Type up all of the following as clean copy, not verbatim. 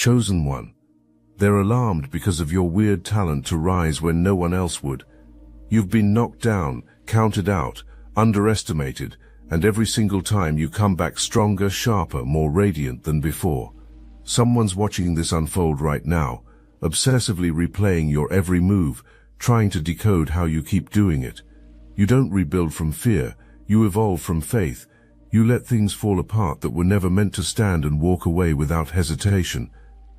Chosen one. They're alarmed because of your weird talent to rise when no one else would. You've been knocked down, counted out, underestimated, and every single time you come back stronger, sharper, more radiant than before. Someone's watching this unfold right now, obsessively replaying your every move, trying to decode how you keep doing it. You don't rebuild from fear, you evolve from faith. You let things fall apart that were never meant to stand and walk away without hesitation.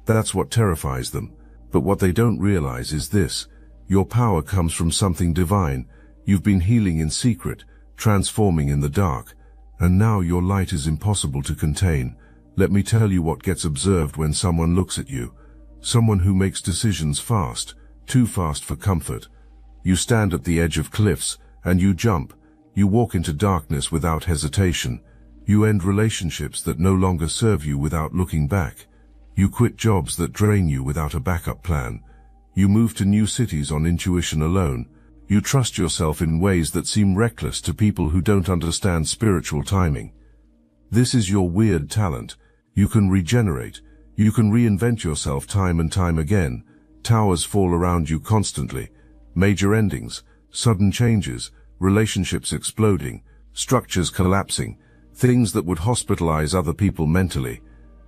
That's what terrifies them. But what they don't realize is this: your power comes from something divine. You've been healing in secret, transforming in the dark, and now your light is impossible to contain. Let me tell you what gets observed when someone looks at you. Someone who makes decisions fast, too fast for comfort. You stand at the edge of cliffs, and you jump. You walk into darkness without hesitation. You end relationships that no longer serve you without looking back. You quit jobs that drain you without a backup plan. You move to new cities on intuition alone. You trust yourself in ways that seem reckless to people who don't understand spiritual timing. This is your weird talent. You can regenerate. You can reinvent yourself time and time again. Towers fall around you constantly. Major endings, sudden changes, relationships exploding, structures collapsing, things that would hospitalize other people mentally.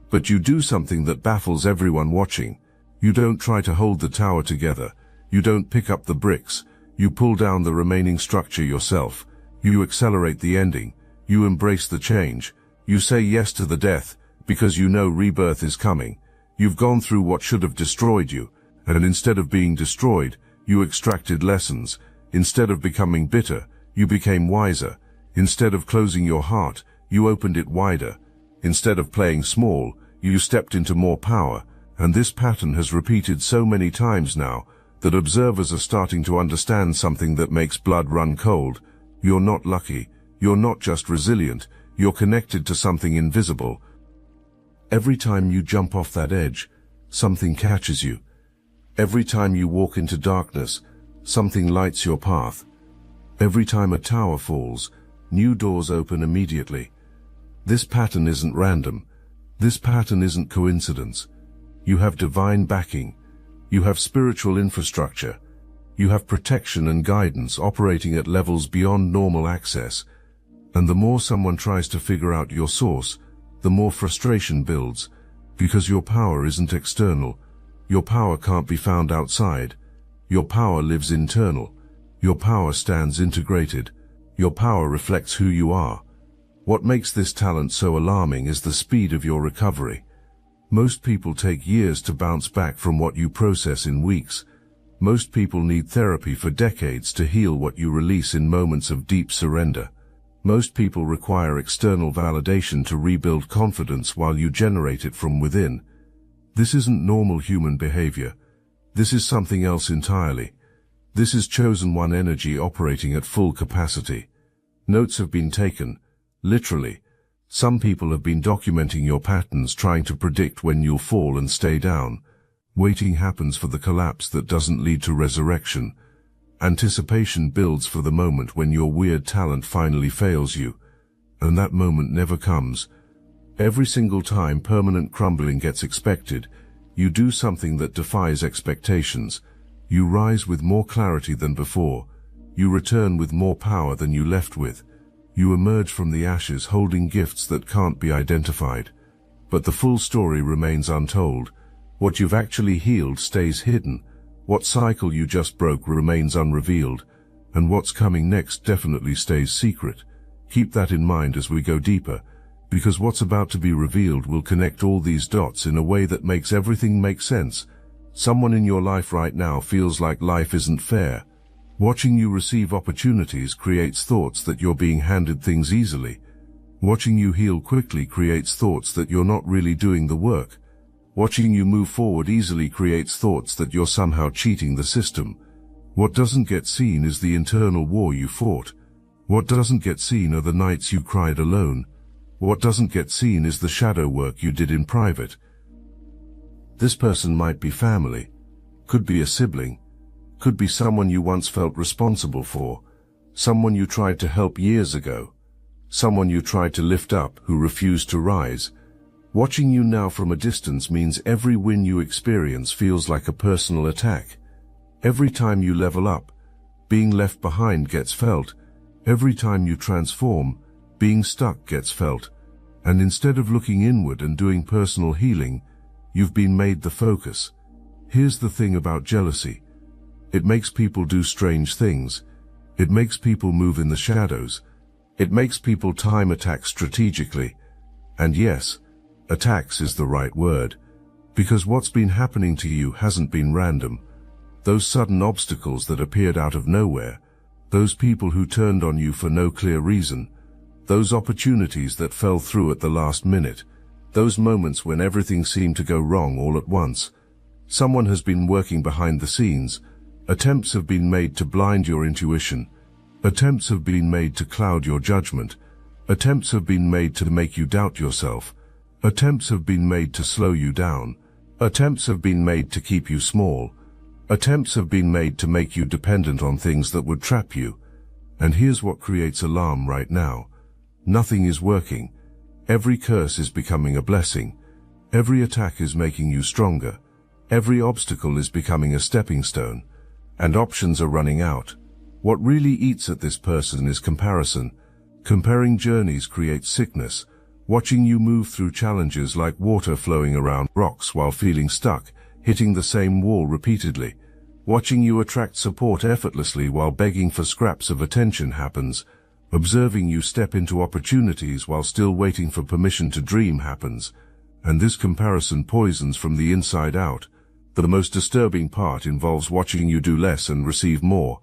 But you do something that baffles everyone watching. You don't try to hold the tower together. You don't pick up the bricks. You pull down the remaining structure yourself. You accelerate the ending. You embrace the change. You say yes to the death, because you know rebirth is coming. You've gone through what should have destroyed you, and instead of being destroyed, you extracted lessons. Instead of becoming bitter, you became wiser. Instead of closing your heart, you opened it wider. Instead of playing small, you stepped into more power. And this pattern has repeated so many times now that observers are starting to understand something that makes blood run cold. You're not lucky. You're not just resilient. You're connected to something invisible. Every time you jump off that edge, something catches you. Every time you walk into darkness, something lights your path. Every time a tower falls, new doors open immediately. This pattern isn't random. This pattern isn't coincidence. You have divine backing. You have spiritual infrastructure. You have protection and guidance operating at levels beyond normal access. And the more someone tries to figure out your source, the more frustration builds, because your power isn't external. Your power can't be found outside. Your power lives internal. Your power stands integrated. Your power reflects who you are. What makes this talent so alarming is the speed of your recovery. Most people take years to bounce back from what you process in weeks. Most people need therapy for decades to heal what you release in moments of deep surrender. Most people require external validation to rebuild confidence while you generate it from within. This isn't normal human behavior. This is something else entirely. This is chosen one energy operating at full capacity. Notes have been taken, literally. Some people have been documenting your patterns, trying to predict when you'll fall and stay down. Waiting happens for the collapse that doesn't lead to resurrection. Anticipation builds for the moment when your weird talent finally fails you. And that moment never comes. Every single time permanent crumbling gets expected, you do something that defies expectations. You rise with more clarity than before. You return with more power than you left with. You emerge from the ashes holding gifts that can't be identified. But the full story remains untold. What you've actually healed stays hidden. What cycle you just broke remains unrevealed. And what's coming next definitely stays secret. Keep that in mind as we go deeper, because what's about to be revealed will connect all these dots in a way that makes everything make sense. Someone in your life right now feels like life isn't fair. Watching you receive opportunities creates thoughts that you're being handed things easily. Watching you heal quickly creates thoughts that you're not really doing the work. Watching you move forward easily creates thoughts that you're somehow cheating the system. What doesn't get seen is the internal war you fought. What doesn't get seen are the nights you cried alone. What doesn't get seen is the shadow work you did in private. This person might be family, could be a sibling, could be someone you once felt responsible for, someone you tried to help years ago, someone you tried to lift up who refused to rise. Watching you now from a distance means every win you experience feels like a personal attack. Every time you level up, being left behind gets felt. Every time you transform, being stuck gets felt. And instead of looking inward and doing personal healing, you've been made the focus. Here's the thing about jealousy. It makes people do strange things. It makes people move in the shadows. It makes people time attacks strategically. And yes, attacks is the right word. Because what's been happening to you hasn't been random. Those sudden obstacles that appeared out of nowhere, those people who turned on you for no clear reason, those opportunities that fell through at the last minute, those moments when everything seemed to go wrong all at once. Someone has been working behind the scenes. Attempts have been made to blind your intuition. Attempts have been made to cloud your judgment. Attempts have been made to make you doubt yourself. Attempts have been made to slow you down. Attempts have been made to keep you small. Attempts have been made to make you dependent on things that would trap you. And here's what creates alarm right now. Nothing is working. Every curse is becoming a blessing. Every attack is making you stronger. Every obstacle is becoming a stepping stone. And options are running out. What really eats at this person is comparison. Comparing journeys creates sickness. Watching you move through challenges like water flowing around rocks while feeling stuck, hitting the same wall repeatedly. Watching you attract support effortlessly while begging for scraps of attention happens. Observing you step into opportunities while still waiting for permission to dream happens. And this comparison poisons from the inside out. The most disturbing part involves watching you do less and receive more.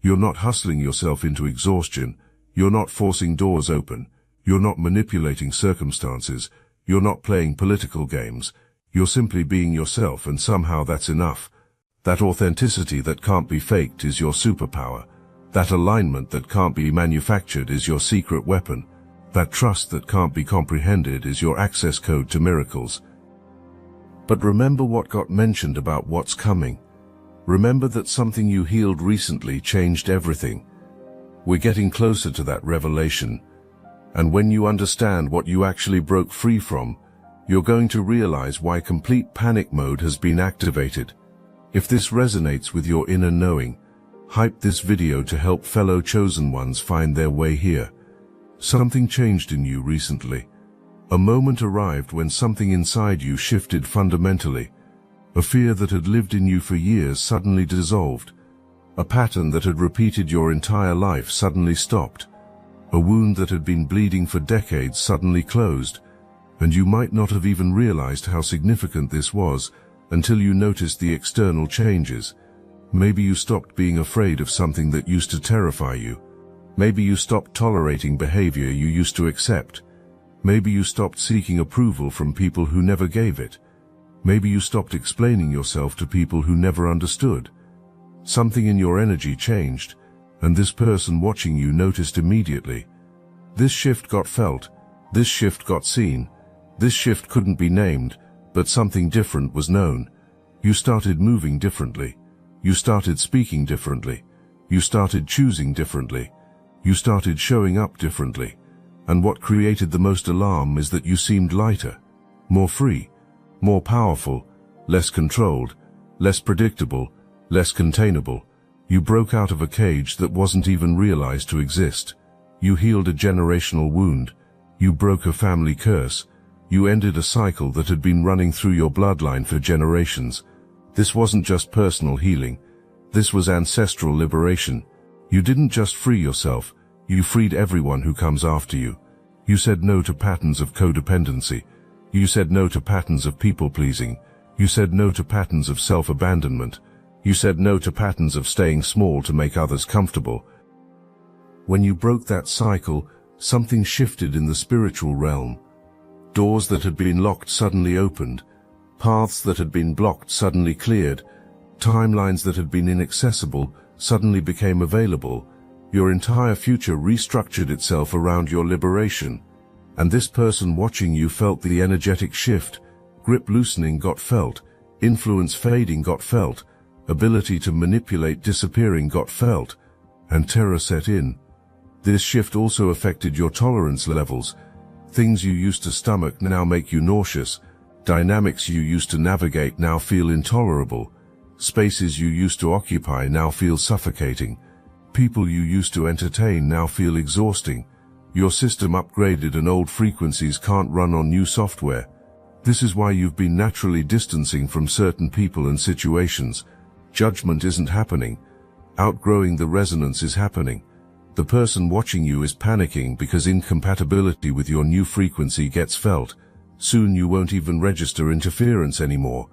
You're not hustling yourself into exhaustion. You're not forcing doors open. You're not manipulating circumstances. You're not playing political games. You're simply being yourself, and somehow that's enough. That authenticity that can't be faked is your superpower. That alignment that can't be manufactured is your secret weapon. That trust that can't be comprehended is your access code to miracles. But remember what got mentioned about what's coming. Remember that something you healed recently changed everything. We're getting closer to that revelation. And when you understand what you actually broke free from, you're going to realize why complete panic mode has been activated. If this resonates with your inner knowing, hype this video to help fellow chosen ones find their way here. Something changed in you recently. A moment arrived when something inside you shifted fundamentally. A fear that had lived in you for years suddenly dissolved. A pattern that had repeated your entire life suddenly stopped. A wound that had been bleeding for decades suddenly closed. And you might not have even realized how significant this was until you noticed the external changes. Maybe you stopped being afraid of something that used to terrify you. Maybe you stopped tolerating behavior you used to accept. Maybe you stopped seeking approval from people who never gave it. Maybe you stopped explaining yourself to people who never understood. Something in your energy changed, and this person watching you noticed immediately. This shift got felt. This shift got seen. This shift couldn't be named, but something different was known. You started moving differently. You started speaking differently. You started choosing differently. You started showing up differently. And what created the most alarm is that you seemed lighter, more free, more powerful, less controlled, less predictable, less containable. You broke out of a cage that wasn't even realized to exist. You healed a generational wound. You broke a family curse. You ended a cycle that had been running through your bloodline for generations. This wasn't just personal healing. This was ancestral liberation. You didn't just free yourself, you freed everyone who comes after you. You said no to patterns of codependency. You said no to patterns of people-pleasing. You said no to patterns of self-abandonment. You said no to patterns of staying small to make others comfortable. When you broke that cycle, something shifted in the spiritual realm. Doors that had been locked suddenly opened. Paths that had been blocked suddenly cleared. Timelines that had been inaccessible suddenly became available. Your entire future restructured itself around your liberation. And this person watching you felt the energetic shift. Grip loosening got felt. Influence fading got felt. Ability to manipulate disappearing got felt. And terror set in. This shift also affected your tolerance levels. Things you used to stomach now make you nauseous. Dynamics you used to navigate now feel intolerable. Spaces you used to occupy now feel suffocating. People you used to entertain now feel exhausting. Your system upgraded and old frequencies can't run on new software. This is why you've been naturally distancing from certain people and situations. Judgment isn't happening. Outgrowing the resonance is happening. The person watching you is panicking because incompatibility with your new frequency gets felt. Soon you won't even register interference anymore.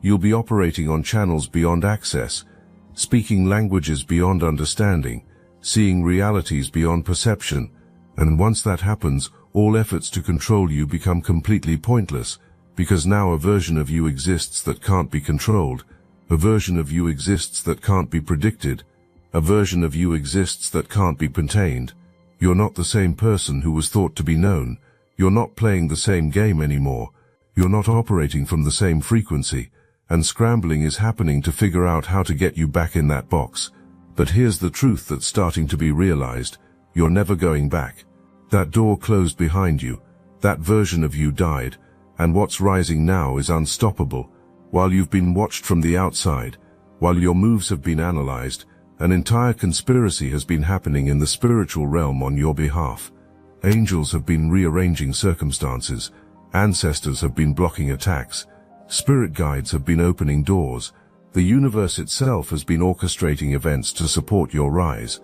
You'll be operating on channels beyond access, speaking languages beyond understanding, seeing realities beyond perception. And once that happens, all efforts to control you become completely pointless, because now a version of you exists that can't be controlled. A version of you exists that can't be predicted. A version of you exists that can't be contained. You're not the same person who was thought to be known. You're not playing the same game anymore. You're not operating from the same frequency, and scrambling is happening to figure out how to get you back in that box. But here's the truth that's starting to be realized. You're never going back. That door closed behind you. That version of you died, and what's rising now is unstoppable. While you've been watched from the outside, while your moves have been analyzed, an entire conspiracy has been happening in the spiritual realm on your behalf. Angels have been rearranging circumstances. Ancestors have been blocking attacks. Spirit guides have been opening doors. The universe itself has been orchestrating events to support your rise.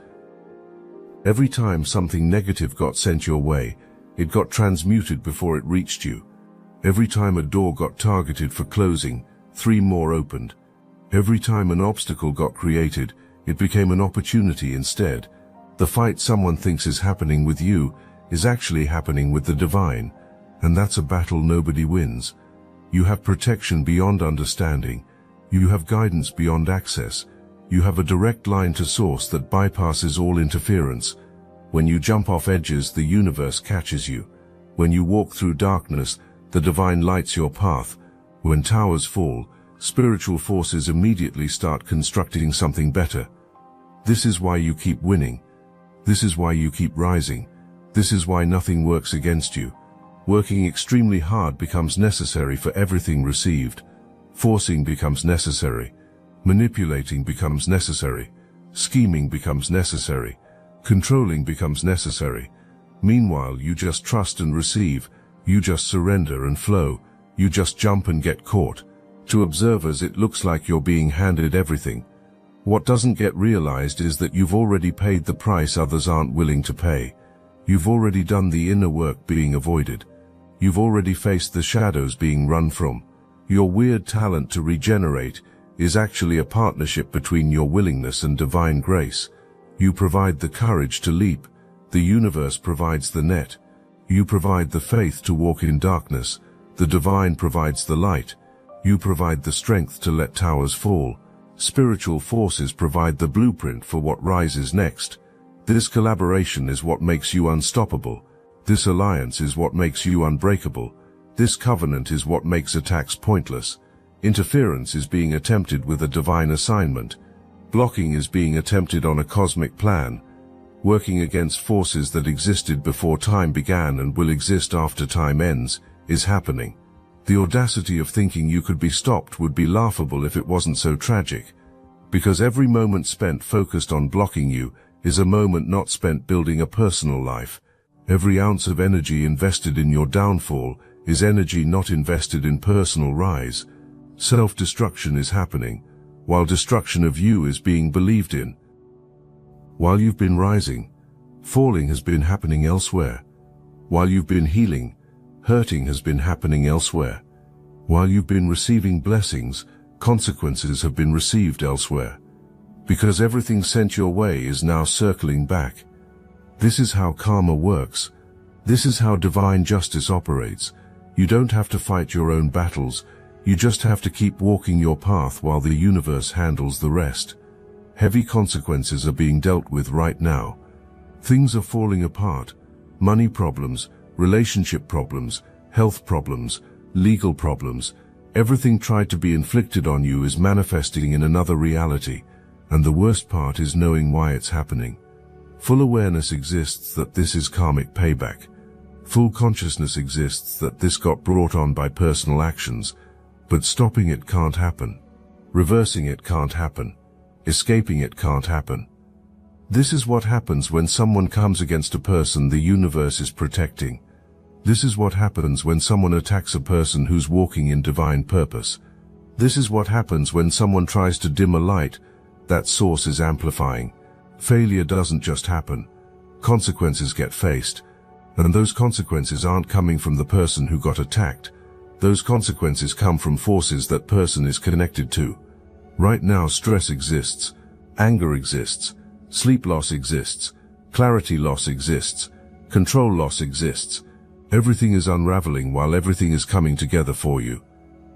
Every time something negative got sent your way, it got transmuted before it reached you. Every time a door got targeted for closing, 3 more opened. Every time an obstacle got created, it became an opportunity instead. The fight someone thinks is happening with you is actually happening with the divine, and that's a battle nobody wins. You have protection beyond understanding. You have guidance beyond access. You have a direct line to source that bypasses all interference. When you jump off edges, the universe catches you. When you walk through darkness, the divine lights your path. When towers fall, spiritual forces immediately start constructing something better. This is why you keep winning. This is why you keep rising. This is why nothing works against you. Working extremely hard becomes necessary for everything received. Forcing becomes necessary. Manipulating becomes necessary. Scheming becomes necessary. Controlling becomes necessary. Meanwhile, you just trust and receive. You just surrender and flow. You just jump and get caught. To observers, it looks like you're being handed everything. What doesn't get realized is that you've already paid the price others aren't willing to pay. You've already done the inner work being avoided. You've already faced the shadows being run from. Your weird talent to regenerate is actually a partnership between your willingness and divine grace. You provide the courage to leap. The universe provides the net. You provide the faith to walk in darkness. The divine provides the light. You provide the strength to let towers fall. Spiritual forces provide the blueprint for what rises next. This collaboration is what makes you unstoppable. This alliance is what makes you unbreakable. This covenant is what makes attacks pointless. Interference is being attempted with a divine assignment. Blocking is being attempted on a cosmic plan. Working against forces that existed before time began and will exist after time ends is happening. The audacity of thinking you could be stopped would be laughable if it wasn't so tragic. Because every moment spent focused on blocking you is a moment not spent building a personal life. Every ounce of energy invested in your downfall is energy not invested in personal rise. Self-destruction is happening, while destruction of you is being believed in. While you've been rising, falling has been happening elsewhere. While you've been healing, hurting has been happening elsewhere. While you've been receiving blessings, consequences have been received elsewhere. Because everything sent your way is now circling back. This is how karma works. This is how divine justice operates. You don't have to fight your own battles. You just have to keep walking your path while the universe handles the rest. Heavy consequences are being dealt with right now. Things are falling apart. Money problems, relationship problems, health problems, legal problems. Everything tried to be inflicted on you is manifesting in another reality, and the worst part is knowing why it's happening. Full awareness exists that this is karmic payback. Full consciousness exists that this got brought on by personal actions, but stopping it can't happen. Reversing it can't happen. Escaping it can't happen. This is what happens when someone comes against a person the universe is protecting. This is what happens when someone attacks a person who's walking in divine purpose. This is what happens when someone tries to dim a light that source is amplifying. Failure doesn't just happen. Consequences get faced. And those consequences aren't coming from the person who got attacked. Those consequences come from forces that person is connected to. Right now stress exists, anger exists, sleep loss exists, clarity loss exists, control loss exists. Everything is unraveling while everything is coming together for you.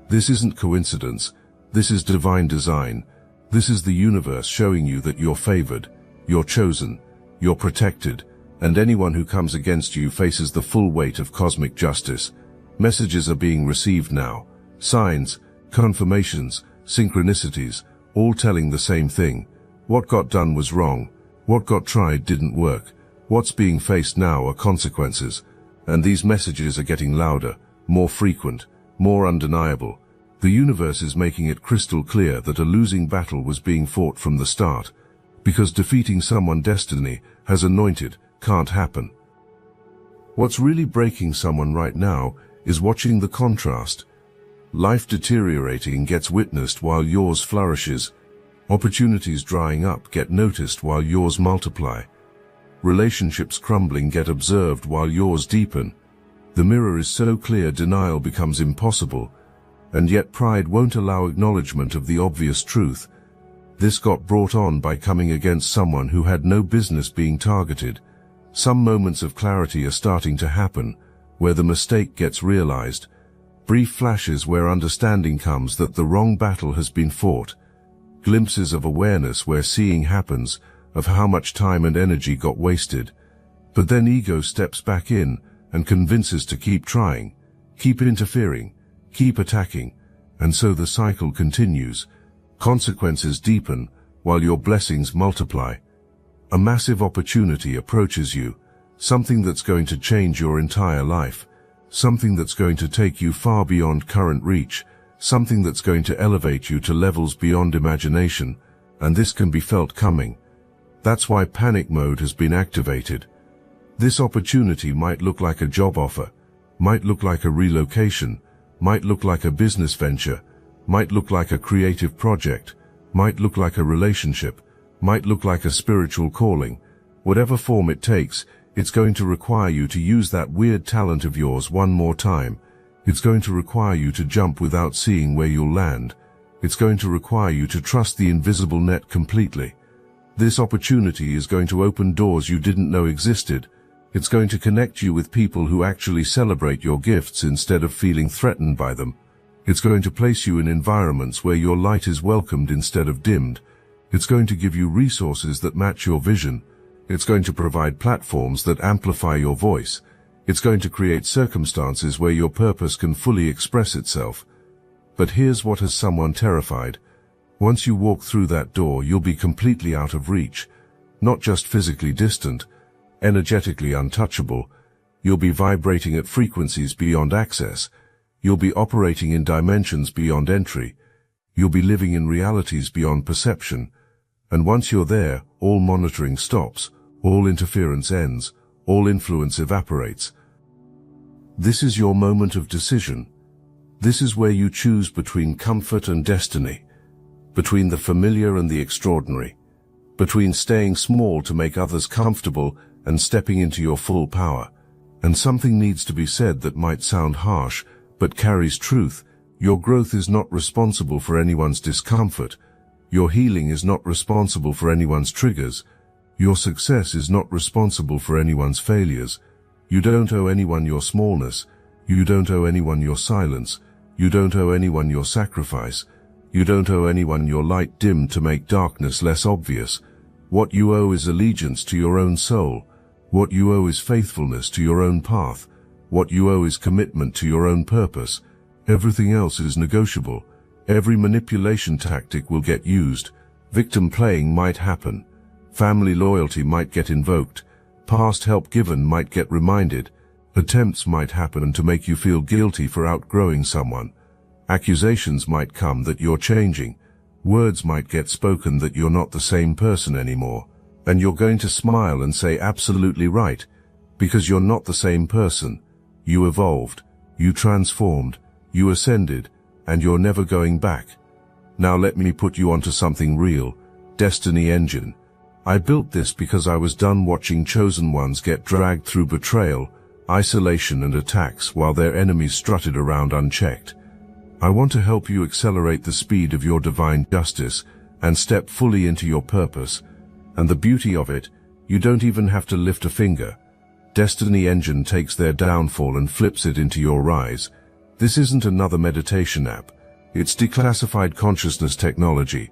This isn't coincidence. This is divine design. This is the universe showing you that you're favored, you're chosen, you're protected, and anyone who comes against you faces the full weight of cosmic justice. Messages are being received now. Signs, confirmations, synchronicities, all telling the same thing. What got done was wrong. What got tried didn't work. What's being faced now are consequences. And these messages are getting louder, more frequent, more undeniable. The universe is making it crystal clear that a losing battle was being fought from the start, because defeating someone destiny has anointed can't happen. What's really breaking someone right now is watching the contrast. Life deteriorating gets witnessed while yours flourishes. Opportunities drying up get noticed while yours multiply. Relationships crumbling get observed while yours deepen. The mirror is so clear denial becomes impossible, and yet pride won't allow acknowledgement of the obvious truth. This got brought on by coming against someone who had no business being targeted. Some moments of clarity are starting to happen, where the mistake gets realized. Brief flashes where understanding comes that the wrong battle has been fought. Glimpses of awareness where seeing happens, of how much time and energy got wasted. But then ego steps back in and convinces to keep trying, keep interfering, keep attacking, and so the cycle continues. Consequences deepen while your blessings multiply. A massive opportunity approaches you, something that's going to change your entire life, something that's going to take you far beyond current reach, something that's going to elevate you to levels beyond imagination, and this can be felt coming. That's why panic mode has been activated. This opportunity might look like a job offer, might look like a relocation, might look like a business venture, might look like a creative project, might look like a relationship, might look like a spiritual calling. Whatever form it takes, it's going to require you to use that weird talent of yours one more time. It's going to require you to jump without seeing where you'll land. It's going to require you to trust the invisible net completely. This opportunity is going to open doors you didn't know existed. It's going to connect you with people who actually celebrate your gifts instead of feeling threatened by them. It's going to place you in environments where your light is welcomed instead of dimmed. It's going to give you resources that match your vision. It's going to provide platforms that amplify your voice. It's going to create circumstances where your purpose can fully express itself. But here's what has someone terrified. Once you walk through that door, you'll be completely out of reach. Not just physically distant, energetically untouchable. You'll be vibrating at frequencies beyond access. You'll be operating in dimensions beyond entry. You'll be living in realities beyond perception. And once you're there, all monitoring stops, all interference ends, all influence evaporates. This is your moment of decision. This is where you choose between comfort and destiny, between the familiar and the extraordinary, between staying small to make others comfortable and stepping into your full power. And something needs to be said that might sound harsh, but carries truth. Your growth is not responsible for anyone's discomfort. Your healing is not responsible for anyone's triggers. Your success is not responsible for anyone's failures. You don't owe anyone your smallness. You don't owe anyone your silence. You don't owe anyone your sacrifice. You don't owe anyone your light dimmed to make darkness less obvious. What you owe is allegiance to your own soul. What you owe is faithfulness to your own path. What you owe is commitment to your own purpose. Everything else is negotiable. Every manipulation tactic will get used. Victim playing might happen. Family loyalty might get invoked. Past help given might get reminded. Attempts might happen to make you feel guilty for outgrowing someone. Accusations might come that you're changing. Words might get spoken that you're not the same person anymore. And you're going to smile and say absolutely right, because you're not the same person. You evolved, you transformed, you ascended, and you're never going back. Now let me put you onto something real. Destiny Engine. I built this because I was done watching chosen ones get dragged through betrayal, isolation and attacks while their enemies strutted around unchecked. I want to help you accelerate the speed of your divine justice and step fully into your purpose. And the beauty of it, you don't even have to lift a finger. Destiny Engine takes their downfall and flips it into your rise. This isn't another meditation app. It's declassified consciousness technology.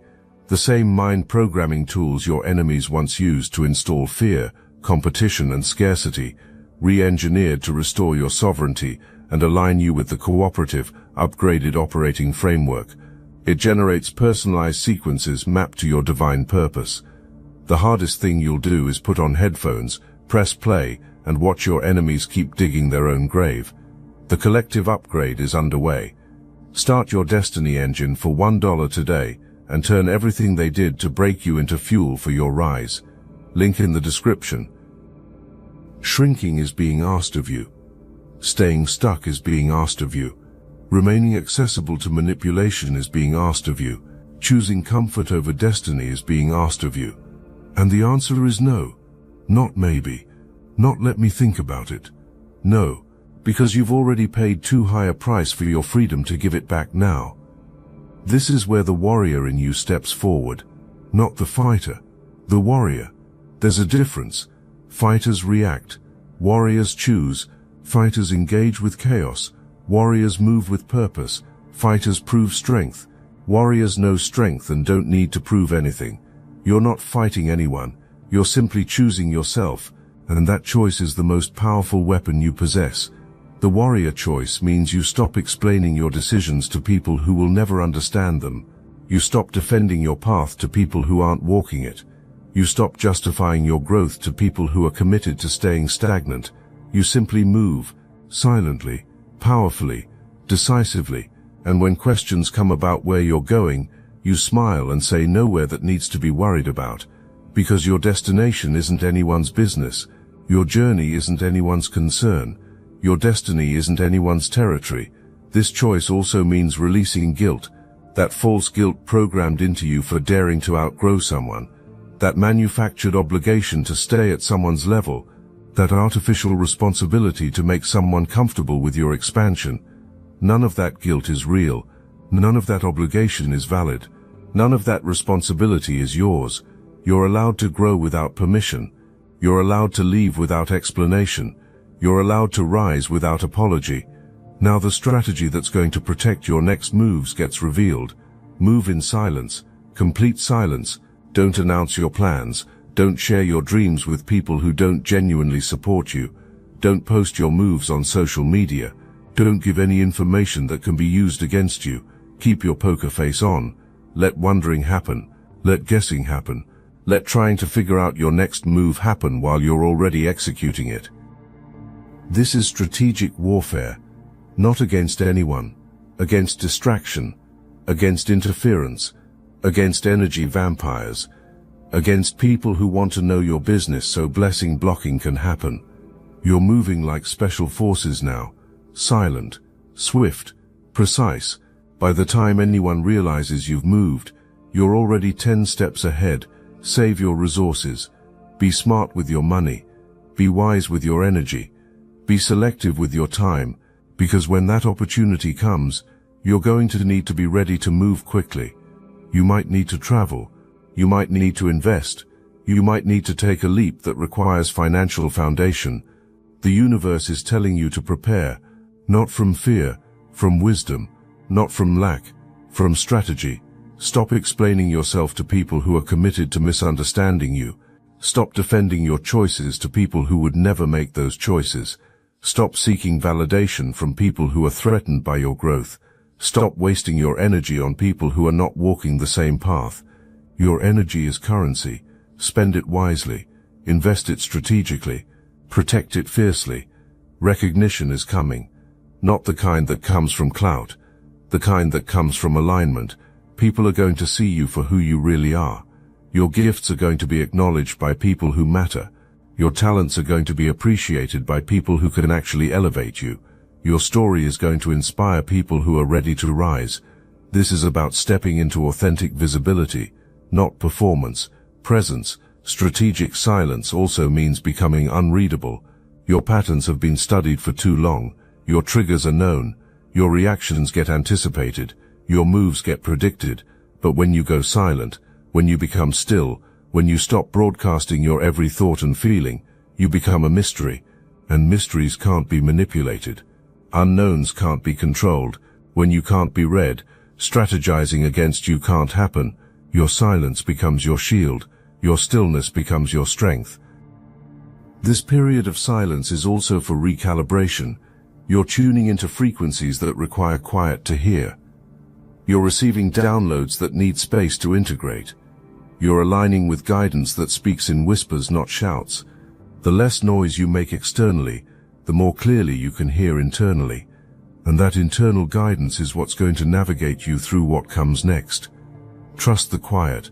The same mind programming tools your enemies once used to install fear, competition and scarcity, re-engineered to restore your sovereignty and align you with the cooperative, upgraded operating framework. It generates personalized sequences mapped to your divine purpose. The hardest thing you'll do is put on headphones, press play, and watch your enemies keep digging their own grave. The collective upgrade is underway. Start your Destiny Engine for $1 today and turn everything they did to break you into fuel for your rise. Link in the description. Shrinking is being asked of you. Staying stuck is being asked of you. Remaining accessible to manipulation is being asked of you. Choosing comfort over destiny is being asked of you. And the answer is no. Not maybe. Not let me think about it. No, because you've already paid too high a price for your freedom to give it back now. This is where the warrior in you steps forward, not the fighter. The warrior. There's a difference. Fighters react. Warriors choose. Fighters engage with chaos. Warriors move with purpose. Fighters prove strength. Warriors know strength and don't need to prove anything. You're not fighting anyone. You're simply choosing yourself, and that choice is the most powerful weapon you possess. The warrior choice means you stop explaining your decisions to people who will never understand them. You stop defending your path to people who aren't walking it. You stop justifying your growth to people who are committed to staying stagnant. You simply move, silently, powerfully, decisively, and when questions come about where you're going, you smile and say nowhere that needs to be worried about, because your destination isn't anyone's business. Your journey isn't anyone's concern. Your destiny isn't anyone's territory. This choice also means releasing guilt, that false guilt programmed into you for daring to outgrow someone, that manufactured obligation to stay at someone's level, that artificial responsibility to make someone comfortable with your expansion. None of that guilt is real. None of that obligation is valid. None of that responsibility is yours. You're allowed to grow without permission. You're allowed to leave without explanation. You're allowed to rise without apology. Now the strategy that's going to protect your next moves gets revealed. Move in silence, complete silence. Don't announce your plans. Don't share your dreams with people who don't genuinely support you. Don't post your moves on social media. Don't give any information that can be used against you. Keep your poker face on. Let wondering happen. Let guessing happen. Let trying to figure out your next move happen while you're already executing it. This is strategic warfare, not against anyone, against distraction, against interference, against energy vampires, against people who want to know your business so blessing blocking can happen. You're moving like special forces now, silent, swift, precise. By the time anyone realizes you've moved, you're already 10 steps ahead. Save your resources. Be smart with your money. Be wise with your energy. Be selective with your time, because when that opportunity comes, you're going to need to be ready to move quickly. You might need to travel. You might need to invest. You might need to take a leap that requires financial foundation. The universe is telling you to prepare, not from fear, from wisdom, not from lack, from strategy. Stop explaining yourself to people who are committed to misunderstanding you. Stop defending your choices to people who would never make those choices. Stop seeking validation from people who are threatened by your growth. Stop wasting your energy on people who are not walking the same path. Your energy is currency. Spend it wisely. Invest it strategically. Protect it fiercely. Recognition is coming. Not the kind that comes from clout, the kind that comes from alignment. People are going to see you for who you really are. Your gifts are going to be acknowledged by people who matter. Your talents are going to be appreciated by people who can actually elevate you. Your story is going to inspire people who are ready to rise. This is about stepping into authentic visibility, not performance. Presence, strategic silence also means becoming unreadable. Your patterns have been studied for too long. Your triggers are known. Your reactions get anticipated. Your moves get predicted. But when you go silent, when you become still, when you stop broadcasting your every thought and feeling, you become a mystery. And mysteries can't be manipulated. Unknowns can't be controlled. When you can't be read, strategizing against you can't happen. Your silence becomes your shield. Your stillness becomes your strength. This period of silence is also for recalibration. You're tuning into frequencies that require quiet to hear. You're receiving downloads that need space to integrate. You're aligning with guidance that speaks in whispers, not shouts. The less noise you make externally, the more clearly you can hear internally. And that internal guidance is what's going to navigate you through what comes next. Trust the quiet.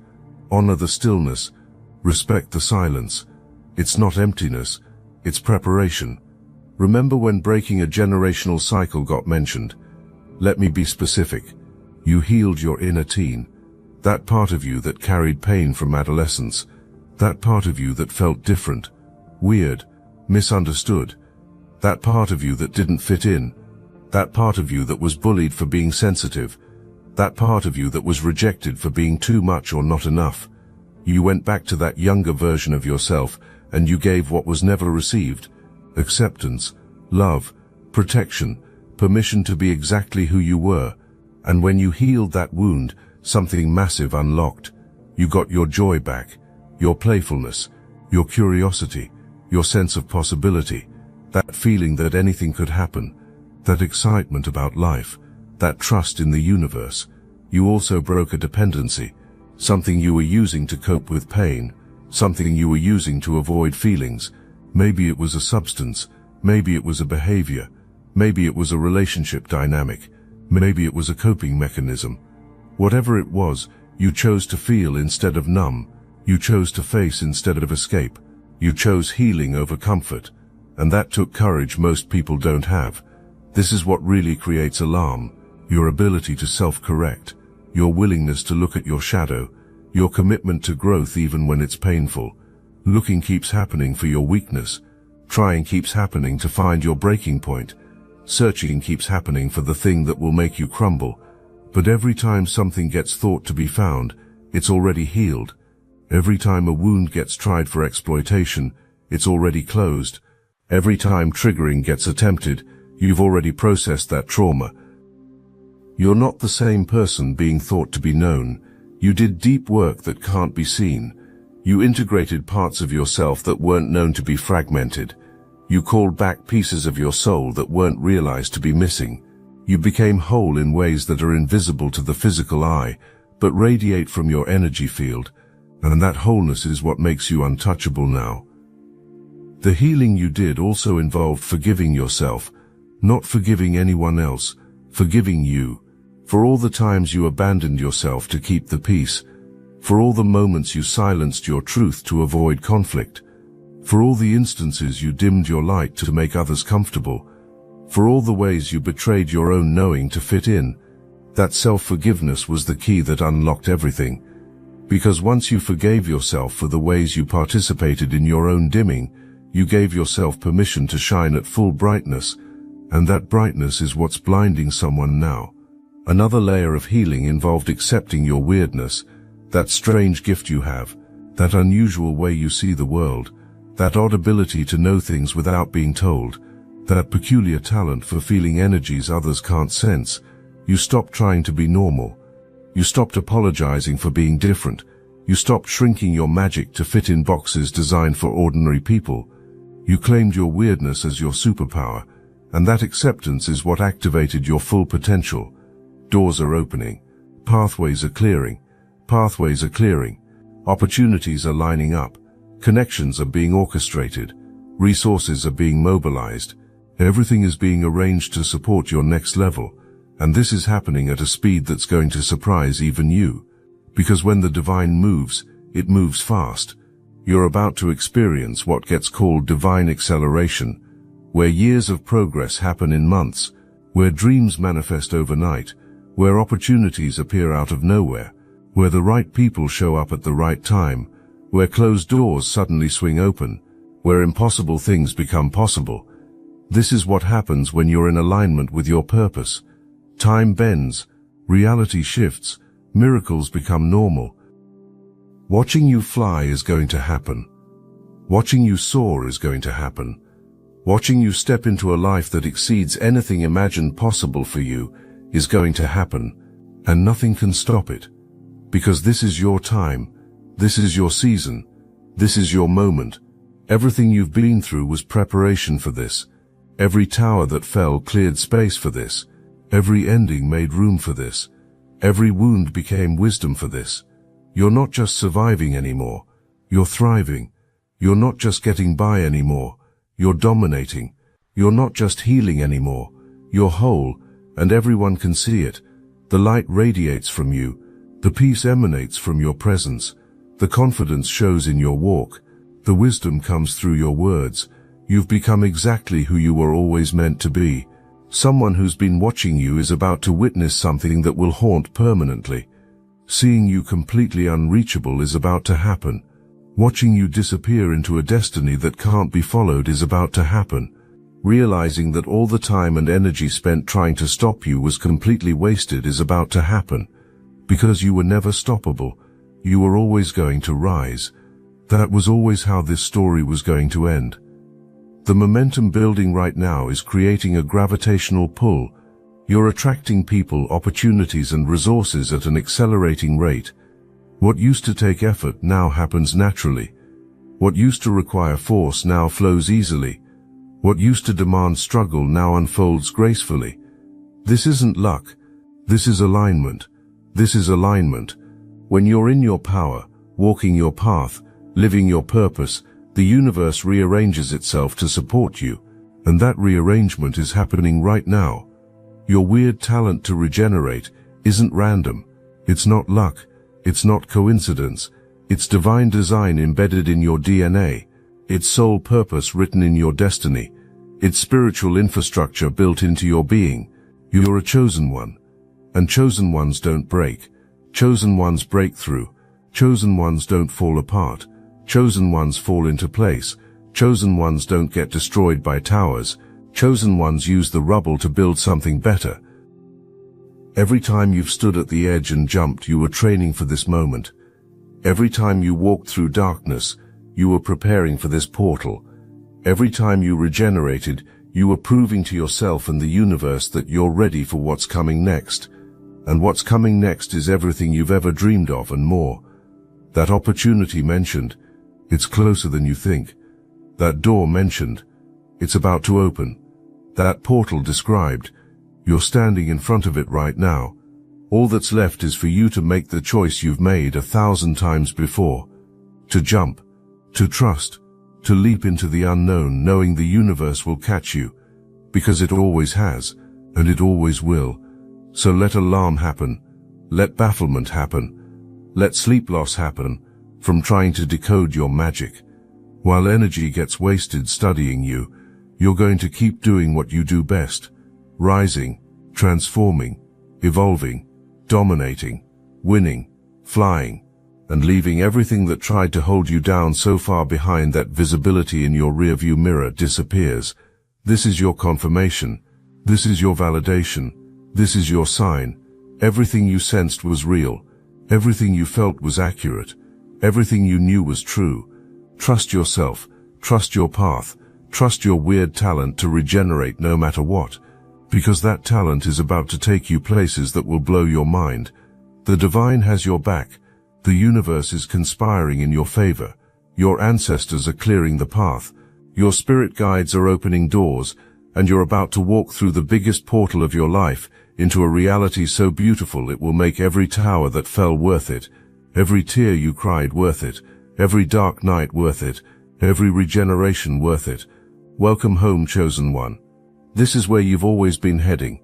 Honor the stillness. Respect the silence. It's not emptiness, it's preparation. Remember when breaking a generational cycle got mentioned? Let me be specific. You healed your inner teen. That part of you that carried pain from adolescence. That part of you that felt different, weird, misunderstood. That part of you that didn't fit in. That part of you that was bullied for being sensitive. That part of you that was rejected for being too much or not enough. You went back to that younger version of yourself and you gave what was never received. Acceptance, love, protection, permission to be exactly who you were. And when you healed that wound, something massive unlocked. You got your joy back, your playfulness, your curiosity, your sense of possibility, that feeling that anything could happen, that excitement about life, that trust in the universe. You also broke a dependency, something you were using to cope with pain, something you were using to avoid feelings. Maybe it was a substance, maybe it was a behavior, maybe it was a relationship dynamic, maybe it was a coping mechanism. Whatever it was, you chose to feel instead of numb. You chose to face instead of escape. You chose healing over comfort. And that took courage most people don't have. This is what really creates alarm. Your ability to self-correct. Your willingness to look at your shadow. Your commitment to growth even when it's painful. Looking keeps happening for your weakness. Trying keeps happening to find your breaking point. Searching keeps happening for the thing that will make you crumble. But every time something gets thought to be found, it's already healed. Every time a wound gets tried for exploitation, it's already closed. Every time triggering gets attempted, you've already processed that trauma. You're not the same person being thought to be known. You did deep work that can't be seen. You integrated parts of yourself that weren't known to be fragmented. You called back pieces of your soul that weren't realized to be missing. You became whole in ways that are invisible to the physical eye, but radiate from your energy field, and that wholeness is what makes you untouchable now. The healing you did also involved forgiving yourself, not forgiving anyone else, forgiving you, for all the times you abandoned yourself to keep the peace, for all the moments you silenced your truth to avoid conflict, for all the instances you dimmed your light to make others comfortable, for all the ways you betrayed your own knowing to fit in. That self-forgiveness was the key that unlocked everything. Because once you forgave yourself for the ways you participated in your own dimming, you gave yourself permission to shine at full brightness, and that brightness is what's blinding someone now. Another layer of healing involved accepting your weirdness, that strange gift you have, that unusual way you see the world, that odd ability to know things without being told, that peculiar talent for feeling energies others can't sense. You stopped trying to be normal. You stopped apologizing for being different. You stopped shrinking your magic to fit in boxes designed for ordinary people. You claimed your weirdness as your superpower, and that acceptance is what activated your full potential. Doors are opening. Pathways are clearing. Pathways are clearing. Opportunities are lining up. Connections are being orchestrated. Resources are being mobilized. Everything is being arranged to support your next level, and this is happening at a speed that's going to surprise even you. Because when the divine moves, it moves fast. You're about to experience what gets called divine acceleration, where years of progress happen in months, where dreams manifest overnight, where opportunities appear out of nowhere, where the right people show up at the right time, where closed doors suddenly swing open, where impossible things become possible. This is what happens when you're in alignment with your purpose. Time bends, reality shifts, miracles become normal. Watching you fly is going to happen. Watching you soar is going to happen. Watching you step into a life that exceeds anything imagined possible for you is going to happen, and nothing can stop it. Because this is your time, this is your season, this is your moment. Everything you've been through was preparation for this. Every tower that fell cleared space for this. Every ending made room for this. Every wound became wisdom for this. You're not just surviving anymore, you're thriving. You're not just getting by anymore, you're dominating. You're not just healing anymore, you're whole, and everyone can see it. The light radiates from you, the peace emanates from your presence, the confidence shows in your walk, the wisdom comes through your words. You've become exactly who you were always meant to be. Someone who's been watching you is about to witness something that will haunt permanently. Seeing you completely unreachable is about to happen. Watching you disappear into a destiny that can't be followed is about to happen. Realizing that all the time and energy spent trying to stop you was completely wasted is about to happen. Because you were never stoppable. You were always going to rise. That was always how this story was going to end. The momentum building right now is creating a gravitational pull. You're attracting people, opportunities and resources at an accelerating rate. What used to take effort now happens naturally. What used to require force now flows easily. What used to demand struggle now unfolds gracefully. This isn't luck. This is alignment. This is alignment. When you're in your power, walking your path, living your purpose, the universe rearranges itself to support you, and that rearrangement is happening right now. Your weird talent to regenerate isn't random. It's not luck. It's not coincidence. It's divine design embedded in your DNA. It's sole purpose written in your destiny. It's spiritual infrastructure built into your being. You're a chosen one. And chosen ones don't break. Chosen ones break through. Chosen ones don't fall apart. Chosen ones fall into place. Chosen ones don't get destroyed by towers. Chosen ones use the rubble to build something better. Every time you've stood at the edge and jumped, you were training for this moment. Every time you walked through darkness, you were preparing for this portal. Every time you regenerated, you were proving to yourself and the universe that you're ready for what's coming next. And what's coming next is everything you've ever dreamed of and more. That opportunity mentioned, it's closer than you think. That door mentioned, it's about to open. That portal described, you're standing in front of it right now. All that's left is for you to make the choice you've made 1,000 times before. To jump, to trust, to leap into the unknown, knowing the universe will catch you. Because it always has, and it always will. So let alarm happen. Let bafflement happen. Let sleep loss happen from trying to decode your magic. While energy gets wasted studying you, you're going to keep doing what you do best. Rising, transforming, evolving, dominating, winning, flying, and leaving everything that tried to hold you down so far behind that visibility in your rearview mirror disappears. This is your confirmation. This is your validation. This is your sign. Everything you sensed was real. Everything you felt was accurate. Everything you knew was true. Trust yourself. Trust your path. Trust your weird talent to regenerate no matter what. Because that talent is about to take you places that will blow your mind. The divine has your back. The universe is conspiring in your favor. Your ancestors are clearing the path. Your spirit guides are opening doors, and you're about to walk through the biggest portal of your life into a reality so beautiful it will make every tower that fell worth it, every tear you cried worth it, every dark night worth it, every regeneration worth it. Welcome home, chosen one. This is where you've always been heading.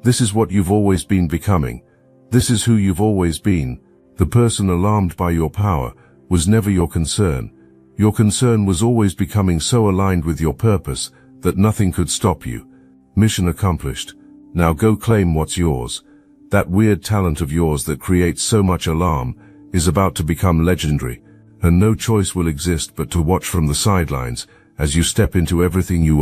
This is what you've always been becoming. This is who you've always been. The person alarmed by your power was never your concern. Your concern was always becoming so aligned with your purpose that nothing could stop you. Mission accomplished. Now go claim what's yours. That weird talent of yours that creates so much alarm is about to become legendary, and no choice will exist but to watch from the sidelines as you step into everything you were